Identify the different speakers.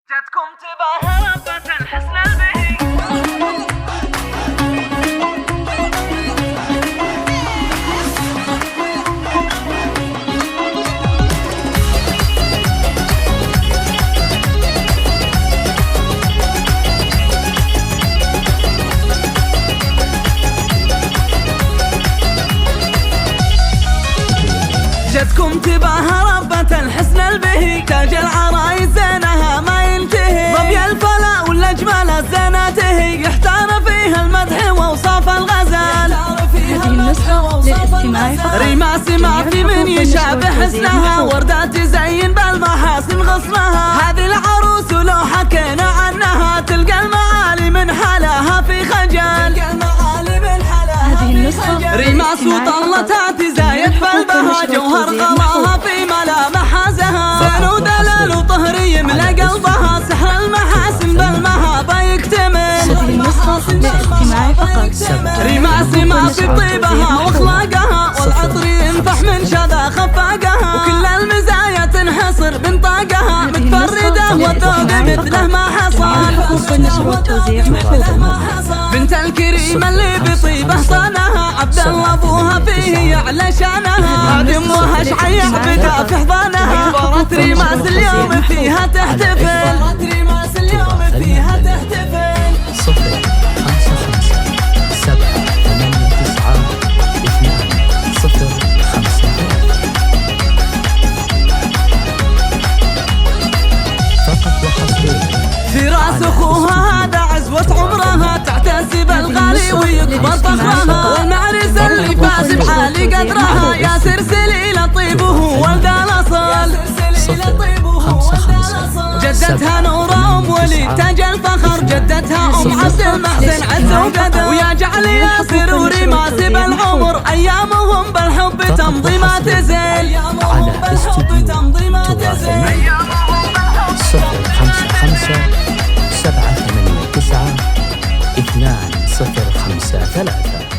Speaker 1: جاتكم تباها ربة الحسن البهي جاتكم تباها ربة الحسن البهي تاج العرايس زينها ما ينتهي ظبي الفلا والاجمال الزيناته يحتار فيها المدح واوصاف الغزال.
Speaker 2: هذه النسخة للاستماع فقط.
Speaker 1: ريماس ما في من يشابه حسنها وردات تزين بالمحاسن غصنها. هذه العروس لو حكينا عنها تلقى المعالي من حلاها في خجل.
Speaker 2: هذه النسخة
Speaker 1: ريماس وطلتها تزايد بالبها جوهر قراها في ملامحها زها. زين ودلال وطهري يملى قلبها سحر المحاسن بالمهابة يكتمل.
Speaker 2: هذه النسخة للاستماع فقط.
Speaker 1: ريماس ما في طيبها واخلاقها والعطر ينفح من شذا خفاقها وكل المزايا تنحصر بنطاقها متفردة والذوق مثله ما حصل.
Speaker 2: والنشر والتوزيع محفوظ.
Speaker 1: بنت الكريم اللي بطيبه صانها عبد الله ابوها فيه يعلى شانها. هذه امها شعيع بدا في حضانها فرت ريماس اليوم فيها تحتفل. فرت ريماس اليوم فيها تحتفل.
Speaker 3: 0 5 5 7 8 9 2 0 فقط وحصريا
Speaker 1: في راس اخوها هذا عزوة عمرها تعتز بالغالي ويكبر فخرها. والمعرس اللي فاز بعالي قدرها يا سرسلي لطيبه ولد الاصل.
Speaker 3: 0 5 5
Speaker 1: جدتها نورة ام ولي تاج الفخر جدتها ام عبد المحسن عز وقدر. ويا جعل ياسر وريماس بالعمر ايامهم بالحب تمضي ما تزل.
Speaker 3: على استديو تواصل 0 5 5 7 8 9 2 0 5 3.